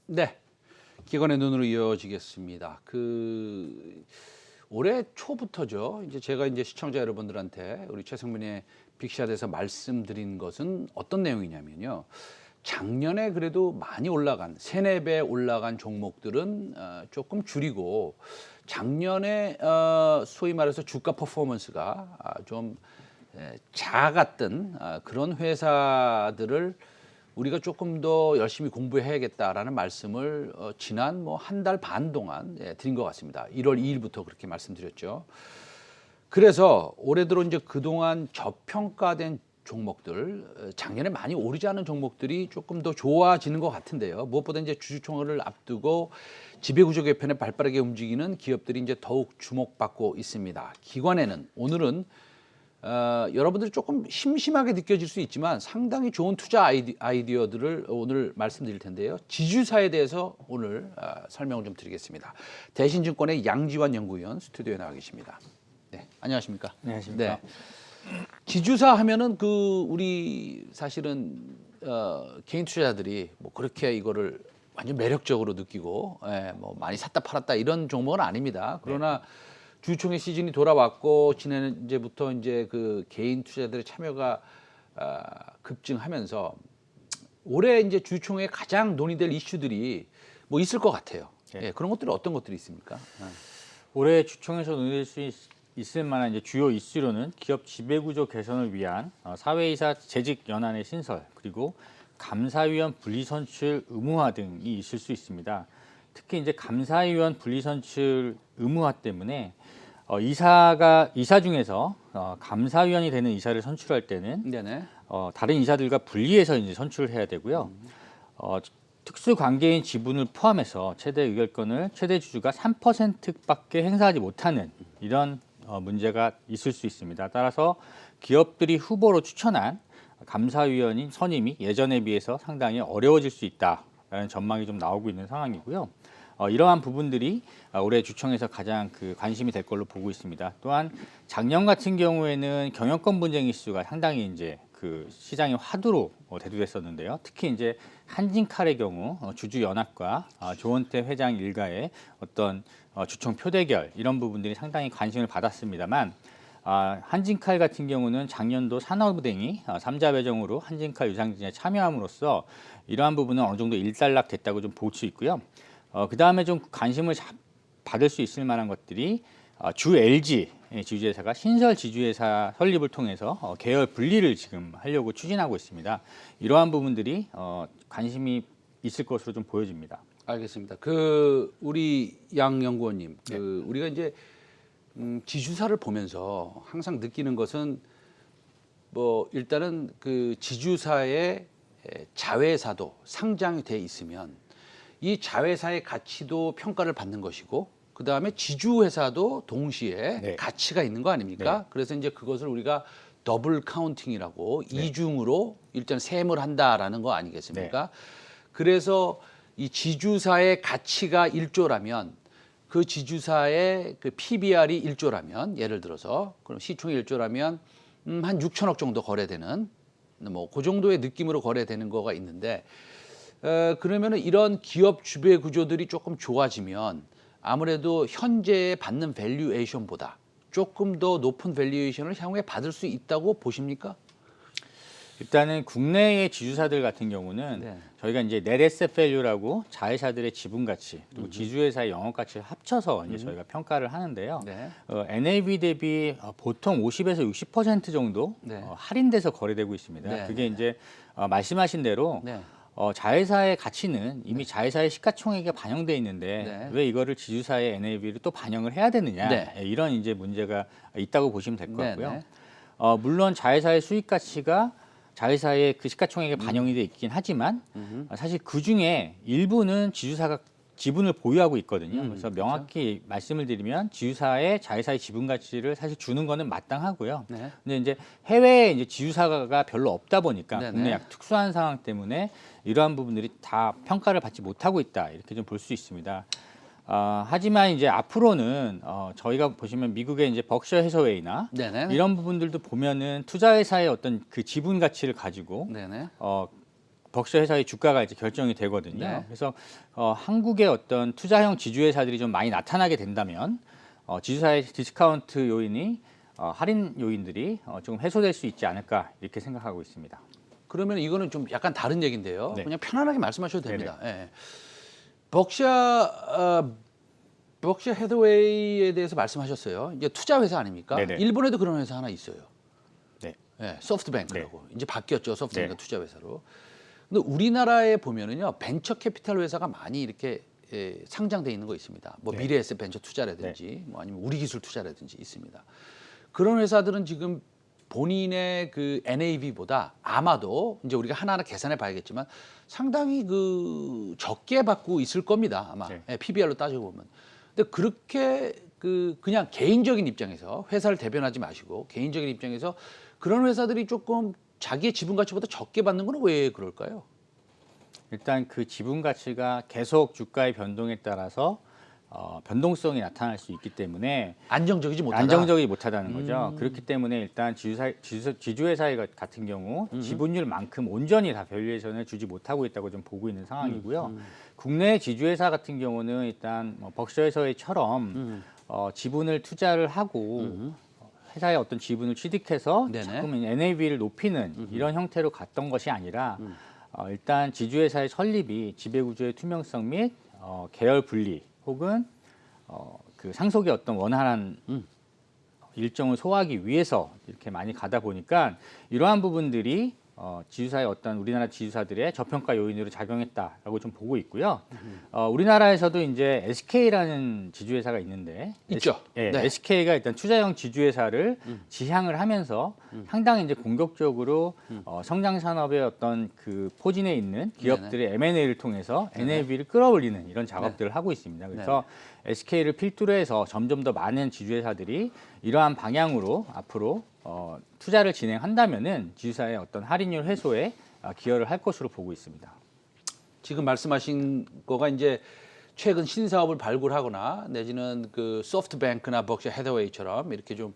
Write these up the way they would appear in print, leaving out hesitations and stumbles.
네, 기관의 눈으로 이어지겠습니다. 올해 초부터죠. 이제 제가 시청자 여러분들한테 우리 최성민의 빅샷에서 말씀드린 것은 어떤 내용이냐면요. 작년에 그래도 많이 올라간 3~4배 올라간 종목들은 조금 줄이고, 작년에 소위 말해서 주가 퍼포먼스가 좀 작았던 그런 회사들을 우리가 조금 더 열심히 공부해야겠다라는 말씀을 지난 한 달 반 동안 드린 것 같습니다. 1월 2일부터 그렇게 말씀드렸죠. 그래서 올해 들어 이제 그동안 저평가된 종목들, 작년에 많이 오르지 않은 종목들이 조금 더 좋아지는 것 같은데요. 무엇보다 이제 주주총회를 앞두고 지배구조 개편에 발빠르게 움직이는 기업들이 이제 더욱 주목받고 있습니다. 기관에는 오늘은 여러분들이 조금 심심하게 느껴질 수 있지만 상당히 좋은 투자 아이디어들을 오늘 말씀드릴 텐데요. 지주사에 대해서 오늘 설명을 좀 드리겠습니다. 대신증권의 양지환 연구위원 스튜디오에 나와 계십니다. 네, 안녕하십니까? 안녕하십니까? 네. 지주사 하면은 우리 사실은 개인 투자자들이 그렇게 이거를 완전 매력적으로 느끼고 많이 샀다 팔았다 이런 종목은 아닙니다. 그러나 주총회 시즌이 돌아왔고 지난주부터 이제 그 개인 투자자들의 참여가 급증하면서 올해 이제 주총회에 가장 논의될 이슈들이 있을 것 같아요. 그런 것들이 어떤 것들이 있습니까? 올해 주총에서 논의될 수 있을 만한 이제 주요 이슈로는 기업 지배구조 개선을 위한 사회이사 재직 연한의 신설, 그리고 감사위원 분리선출 의무화 등이 있을 수 있습니다. 특히 이제 감사위원 분리선출 의무화 때문에 이사 중에서 감사위원이 되는 이사를 선출할 때는 다른 이사들과 분리해서 이제 선출을 해야 되고요. 특수관계인 지분을 포함해서 최대 의결권을 최대 주주가 3%밖에 행사하지 못하는 이런 문제가 있을 수 있습니다. 따라서 기업들이 후보로 추천한 감사위원인 선임이 예전에 비해서 상당히 어려워질 수 있다라는 전망이 좀 나오고 있는 상황이고요. 이러한 부분들이 올해 주총에서 가장 관심이 될 걸로 보고 있습니다. 또한 작년 같은 경우에는 경영권 분쟁 이슈가 상당히 이제 시장의 화두로 대두됐었는데요. 특히 이제 한진칼의 경우 주주 연합과 조원태 회장 일가의 어떤 주총 표대결 이런 부분들이 상당히 관심을 받았습니다만, 한진칼 같은 경우는 작년도 산업은행이 3자 배정으로 한진칼 유상증에 참여함으로써 이러한 부분은 어느 정도 일단락됐다고 좀 볼 수 있고요. 그 다음에 좀 관심을 받을 수 있을 만한 것들이 주 LG 지주회사가 신설 지주회사 설립을 통해서 계열 분리를 지금 하려고 추진하고 있습니다. 이러한 부분들이 관심이 있을 것으로 좀 보여집니다. 알겠습니다. 우리 양 연구원님, 우리가 이제 지주사를 보면서 항상 느끼는 것은 일단은 지주사의 자회사도 상장이 돼 있으면 이 자회사의 가치도 평가를 받는 것이고, 그 다음에 지주회사도 동시에 가치가 있는 거 아닙니까? 그래서 이제 그것을 우리가 더블 카운팅이라고 이중으로 일단 셈을 한다라는 거 아니겠습니까? 그래서 이 지주사의 가치가 1조라면 그 지주사의 PBR이 1조라면, 예를 들어서 그럼 시총이 1조라면 한 6천억 정도 거래되는 그 정도의 느낌으로 거래되는 거가 있는데, 그러면은 이런 기업 지배 구조들이 조금 좋아지면 아무래도 현재 받는 밸류에이션보다 조금 더 높은 밸류에이션을 향후에 받을 수 있다고 보십니까? 일단은 국내의 지주사들 같은 경우는 저희가 이제 net asset value라고 자회사들의 지분 가치 그리고 지주회사의 영업 가치를 합쳐서 이제 저희가 평가를 하는데요. NAV 대비 보통 50에서 60% 정도 할인돼서 거래되고 있습니다. 그게 이제 말씀하신 대로 자회사의 가치는 이미 자회사의 시가총액에 반영돼 있는데 왜 이거를 지주사의 NAV를 또 반영을 해야 되느냐, 이런 이제 문제가 있다고 보시면 될 것 같고요. 물론 자회사의 수익 가치가 자회사의 시가총액에 반영이 돼 있긴 하지만 사실 그 중에 일부는 지주사가 지분을 보유하고 있거든요. 그래서 명확히 말씀을 드리면 지주사의 자회사의 지분 가치를 사실 주는 거는 마땅하고요. 근데 이제 해외에 이제 지주사가 별로 없다 보니까 국내 약 특수한 상황 때문에 이러한 부분들이 다 평가를 받지 못하고 있다, 이렇게 좀 볼 수 있습니다. 하지만 이제 앞으로는 저희가 보시면 미국의 이제 벅셔 해서웨이나 네네. 이런 부분들도 보면은 투자회사의 어떤 그 지분 가치를 가지고 네네. 벅셔 회사의 주가가 이제 결정이 되거든요. 네. 그래서 한국의 어떤 투자형 지주회사들이 좀 많이 나타나게 된다면 지주사의 디스카운트 요인이 할인 요인들이 조금 해소될 수 있지 않을까 이렇게 생각하고 있습니다. 그러면 이거는 좀 약간 다른 얘기인데요. 네. 그냥 편안하게 말씀하셔도 됩니다. 예. 벅셔 헤드웨이에 대해서 말씀하셨어요. 이제 투자 회사 아닙니까? 네네. 일본에도 그런 회사 하나 있어요. 네. 예, 소프트뱅크라고. 네. 이제 바뀌었죠. 소프트뱅크 네. 투자 회사로. 근데 우리나라에 보면은요. 벤처 캐피탈 회사가 많이 이렇게 상장돼 있는 거 있습니다. 뭐 네. 미래에셋 벤처 투자라든지 뭐 아니면 우리기술 투자라든지 있습니다. 그런 회사들은 지금 본인의 그 NAV보다 아마도 이제 우리가 하나하나 계산해 봐야겠지만 상당히 그 적게 받고 있을 겁니다. 아마 네. PBR로 따지고 보면. 근데 그렇게 그냥 개인적인 입장에서 회사를 대변하지 마시고 개인적인 입장에서 그런 회사들이 조금 자기의 지분 가치보다 적게 받는 건 왜 그럴까요? 일단 그 지분 가치가 계속 주가의 변동에 따라서 변동성이 나타날 수 있기 때문에 안정적이지 못하다. 안정적이지 못하다는 거죠. 그렇기 때문에 일단 지주회사 같은 경우 지분율만큼 온전히 다 밸류에이션을 주지 못하고 있다고 좀 보고 있는 상황이고요. 국내 지주회사 같은 경우는 일단 벅셔에서처럼 지분을 투자를 하고 회사의 어떤 지분을 취득해서 네네. 자꾸 NAV를 높이는 이런 형태로 갔던 것이 아니라 일단 지주회사의 설립이 지배구조의 투명성 및 계열 분리 혹은 그 상속의 어떤 원활한 일정을 소화하기 위해서 이렇게 많이 가다 보니까 이러한 부분들이 지주사의 어떤 우리나라 지주사들의 저평가 요인으로 작용했다라고 좀 보고 있고요. 우리나라에서도 이제 SK라는 지주회사가 있는데 있죠. 네. 네. SK가 일단 투자형 지주회사를 지향을 하면서 상당히 이제 공격적으로 성장 산업의 어떤 그 포진에 있는 기업들의 M&A를 통해서 NAV를 끌어올리는 이런 작업들을 하고 있습니다. 그래서 SK를 필두로 해서 점점 더 많은 지주회사들이 이러한 방향으로 앞으로 투자를 진행한다면은 지주사의 어떤 할인율 해소에 기여를 할 것으로 보고 있습니다. 지금 말씀하신 거가 이제 최근 신사업을 발굴하거나 내지는 그 소프트뱅크나 벅셔 헤더웨이처럼 이렇게 좀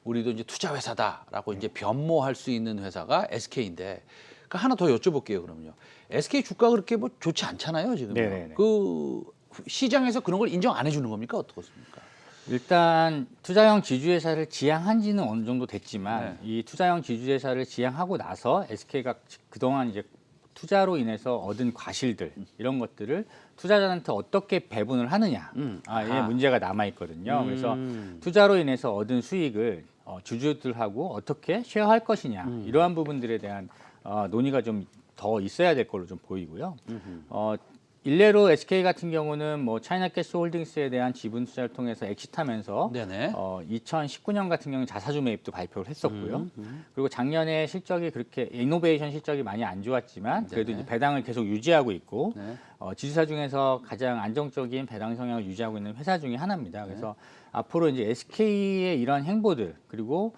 우리도 이제 투자 회사다라고 이제 변모할 수 있는 회사가 SK인데 그 하나 더 여쭤볼게요. 그러면요. SK 주가가 그렇게 뭐 좋지 않잖아요, 지금. 네네네. 그 시장에서 그런 걸 인정 안 해주는 겁니까? 어떻습니까? 일단 투자형 지주회사를 지향한 지는 어느 정도 됐지만 이 투자형 지주회사를 지향하고 나서 SK가 그동안 이제 투자로 인해서 얻은 과실들 이런 것들을 투자자한테 어떻게 배분을 하느냐 이 문제가 남아 있거든요. 그래서 투자로 인해서 얻은 수익을 주주들하고 어떻게 쉐어할 것이냐 이러한 부분들에 대한 논의가 좀 더 있어야 될 걸로 좀 보이고요. 일례로 SK 같은 경우는 뭐 차이나가스홀딩스에 대한 지분 투자를 통해서 엑시트하면서 네네. 2019년 같은 경우는 자사주 매입도 발표를 했었고요. 그리고 작년에 실적이 그렇게 이노베이션 실적이 많이 안 좋았지만 그래도 이제 배당을 계속 유지하고 있고 지주사 중에서 가장 안정적인 배당 성향을 유지하고 있는 회사 중에 하나입니다. 그래서 앞으로 이제 SK의 이런 행보들 그리고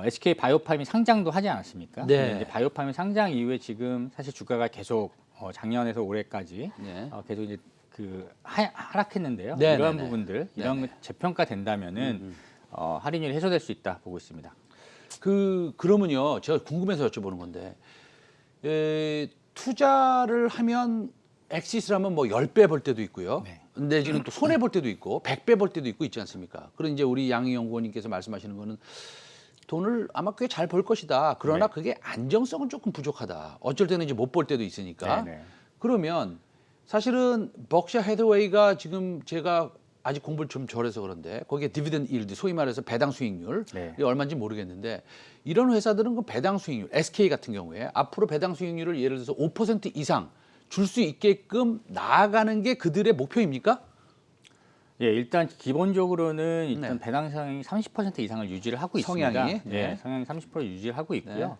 SK 바이오팜이 상장도 하지 않았습니까? 네. 이제 바이오팜이 상장 이후에 지금 사실 주가가 계속 작년에서 올해까지 네. 계속 이제 그 하락했는데요. 네, 이러한 네, 네. 부분들 이런 재평가 된다면은 할인율이 해소될 수 있다 보고 있습니다. 그러면요. 제가 궁금해서 여쭤보는 건데 투자를 하면 엑시스를 하면 뭐 10배 벌 때도 있고요. 네. 내지는 또 손해 볼 때도 있고 100배 벌 때도 있고 있지 않습니까? 그런 이제 우리 양희 연구원님께서 말씀하시는 거는 돈을 아마 꽤 잘 벌 것이다. 그러나 그게 안정성은 조금 부족하다. 어쩔 때는 이제 못 벌 때도 있으니까. 네. 그러면 사실은 벅셔 헤드웨이가 지금 제가 아직 공부를 좀 덜해서 그런데 거기에 디비던드 일드 소위 말해서 배당 수익률 이 얼마인지 모르겠는데 이런 회사들은 그 배당 수익률 SK 같은 경우에 앞으로 배당 수익률을 예를 들어서 5% 이상 줄 수 있게끔 나아가는 게 그들의 목표입니까? 예, 일단 기본적으로는 일단 네. 배당 성향이 30% 이상을 유지를 하고 성향이? 있습니다. 네. 네, 성향이 30% 유지를 하고 있고요.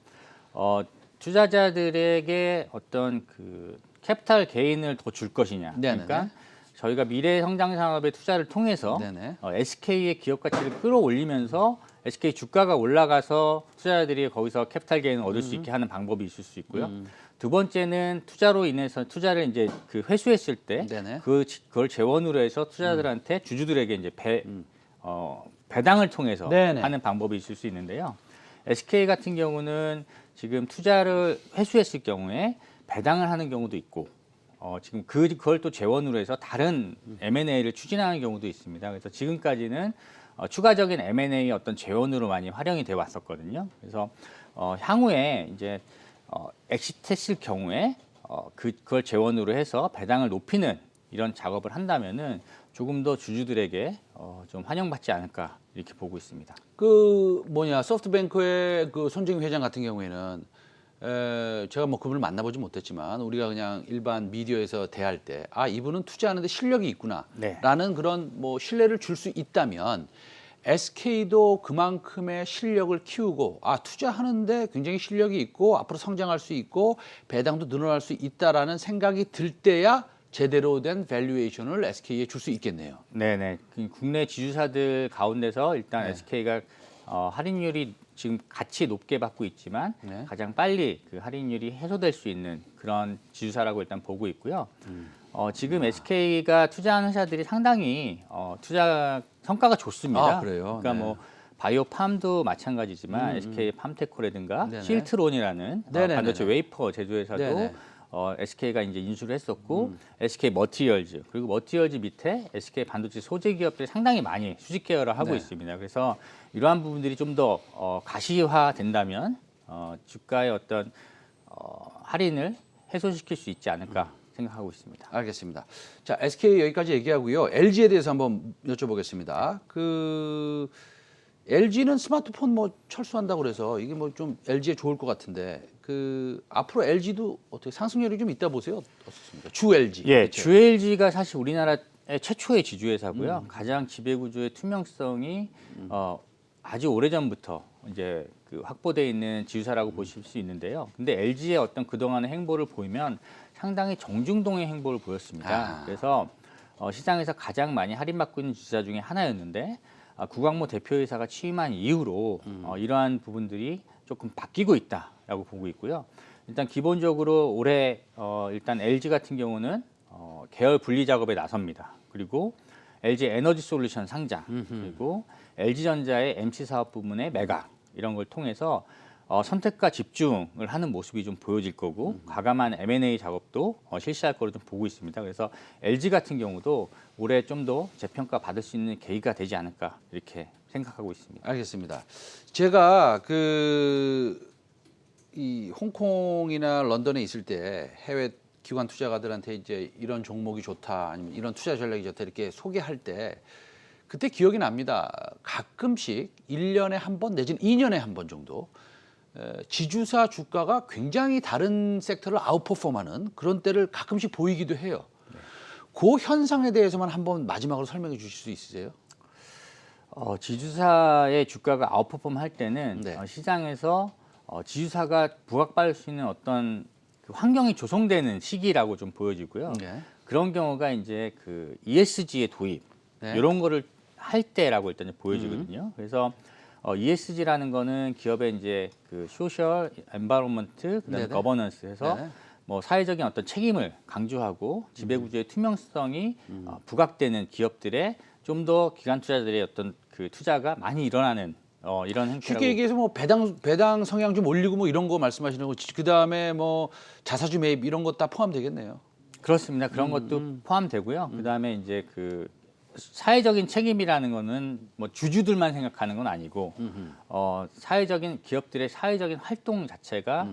투자자들에게 어떤 그 캐피탈 게인을 더 줄 것이냐. 네네네. 그러니까 저희가 미래 성장 산업의 투자를 통해서 네네. SK의 기업 가치를 끌어올리면서 SK 주가가 올라가서 투자자들이 거기서 캐피탈 게인을 얻을 수 있게 하는 방법이 있을 수 있고요. 두 번째는 투자로 인해서 투자를 이제 그 회수했을 때 네네. 그걸 재원으로 해서 투자자들한테 주주들에게 이제 배당을 통해서 네네. 하는 방법이 있을 수 있는데요. SK 같은 경우는 지금 투자를 회수했을 경우에 배당을 하는 경우도 있고 지금 그걸 또 재원으로 해서 다른 M&A를 추진하는 경우도 있습니다. 그래서 지금까지는 추가적인 M&A 어떤 재원으로 많이 활용이 돼 왔었거든요. 그래서 향후에 이제 엑시트했을 경우에 그걸 재원으로 해서 배당을 높이는 이런 작업을 한다면은 조금 더 주주들에게 좀 환영받지 않을까 이렇게 보고 있습니다. 그 뭐냐 소프트뱅크의 그 손정희 회장 같은 경우에는 제가 뭐 그분을 만나보지 못했지만 우리가 그냥 일반 미디어에서 대할 때 이분은 투자하는데 실력이 있구나라는 네. 그런 뭐 신뢰를 줄 수 있다면 SK도 그만큼의 실력을 키우고 투자하는데 굉장히 실력이 있고 앞으로 성장할 수 있고 배당도 늘어날 수 있다라는 생각이 들 때야 제대로 된 밸류에이션을 SK에 줄 수 있겠네요. 네네. 국내 지주사들 가운데서 일단 네. SK가 할인율이 지금 같이 높게 받고 있지만 네. 가장 빨리 그 할인율이 해소될 수 있는 그런 지주사라고 일단 보고 있고요. 지금 SK가 투자하는 회사들이 상당히 투자 성과가 좋습니다. 그래요? 그러니까 네. 뭐 바이오팜도 마찬가지지만 SK 팜테코라든가 네네. 실트론이라는 네네네네. 반도체 웨이퍼 제조회사도 네네. SK가 이제 인수를 했었고 SK 머티리얼즈 그리고 머티리얼즈 밑에 SK 반도체 소재 기업들이 상당히 많이 수직 계열을 하고 네. 있습니다. 그래서 이러한 부분들이 좀 더 가시화 된다면 주가의 어떤 할인을 해소시킬 수 있지 않을까 생각하고 있습니다. 알겠습니다. 자, SK 여기까지 얘기하고요. LG에 대해서 한번 여쭤보겠습니다. 그 LG는 스마트폰 뭐 철수한다고 그래서 이게 뭐 좀 LG에 좋을 것 같은데 그 앞으로 LG도 어떻게 상승률이 좀 있다 보세요? 어떻습니까? 주 LG. 예, 그렇죠? 주 LG가 사실 우리나라의 최초의 지주회사고요. 가장 지배구조의 투명성이 아주 오래전부터 이제 그 확보되어 있는 지주사라고 보실 수 있는데요. 근데 LG의 어떤 그동안의 행보를 보면 상당히 정중동의 행보를 보였습니다. 그래서 시장에서 가장 많이 할인받고 있는 지주사 중에 하나였는데 구광모 대표이사가 취임한 이후로 이러한 부분들이 조금 바뀌고 있다라고 보고 있고요. 일단 기본적으로 올해 일단 LG 같은 경우는 계열 분리 작업에 나섭니다. 그리고 LG 에너지 솔루션 상장 그리고 LG전자의 MC 사업 부문의 매각 이런 걸 통해서 선택과 집중을 하는 모습이 좀 보여질 거고 과감한 M&A 작업도 실시할 거로 좀 보고 있습니다. 그래서 LG 같은 경우도 올해 좀 더 재평가 받을 수 있는 계기가 되지 않을까 이렇게 생각하고 있습니다. 알겠습니다. 제가 이 홍콩이나 런던에 있을 때 해외 기관 투자가들한테 이제 이런 종목이 좋다 아니면 이런 투자 전략이 좋다 이렇게 소개할 때 그때 기억이 납니다. 가끔씩 1년에 한 번 내지는 2년에 한 번 정도 지주사 주가가 굉장히 다른 섹터를 아웃퍼폼하는 그런 때를 가끔씩 보이기도 해요. 그 현상에 대해서만 한번 마지막으로 설명해 주실 수 있으세요? 지주사의 주가가 아웃퍼폼 할 때는 네. 시장에서 지주사가 부각받을 수 있는 어떤 그 환경이 조성되는 시기라고 좀 보여지고요. 네. 그런 경우가 이제 그 ESG의 도입 네. 이런 거를 할 때라고 일단 보여지거든요. 그래서 ESG라는 거는 기업의 이제 그 소셜, 엔바이런먼트, 그다음에 네네. 거버넌스 해서 네네. 뭐 사회적인 어떤 책임을 강조하고 지배구조의 투명성이 부각되는 기업들의 좀 더 기관 투자들의 어떤 그 투자가 많이 일어나는 이런 행태라고. 쉽게 얘기해서 뭐 배당 성향 좀 올리고 뭐 이런 거 말씀하시는 거 그다음에 뭐 자사주 매입 이런 거 다 포함되겠네요. 그렇습니다. 그런 것도 포함되고요. 그다음에 이제 그 사회적인 책임이라는 거는 뭐 주주들만 생각하는 건 아니고 사회적인 기업들의 사회적인 활동 자체가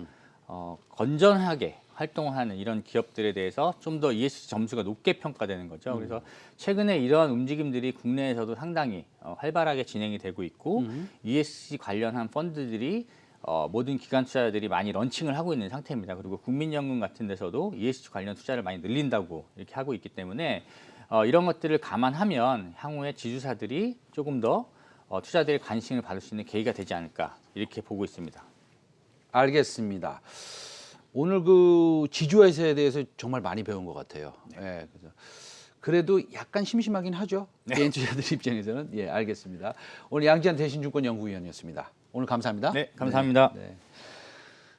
건전하게 활동하는 이런 기업들에 대해서 좀 더 ESG 점수가 높게 평가되는 거죠. 그래서 최근에 이러한 움직임들이 국내에서도 상당히 활발하게 진행이 되고 있고 ESG 관련한 펀드들이 모든 기관 투자자들이 많이 런칭을 하고 있는 상태입니다. 그리고 국민연금 같은 데서도 ESG 관련 투자를 많이 늘린다고 이렇게 하고 있기 때문에 이런 것들을 감안하면 향후에 지주사들이 조금 더 투자들의 관심을 받을 수 있는 계기가 되지 않을까 이렇게 보고 있습니다. 알겠습니다. 오늘 그 지주회사에 대해서 정말 많이 배운 것 같아요. 네. 그래서 그래도 약간 심심하긴 하죠. 개인 투자들 입장에서는. 예, 알겠습니다. 오늘 양지한 대신증권 연구위원이었습니다. 오늘 감사합니다. 네, 감사합니다. 네.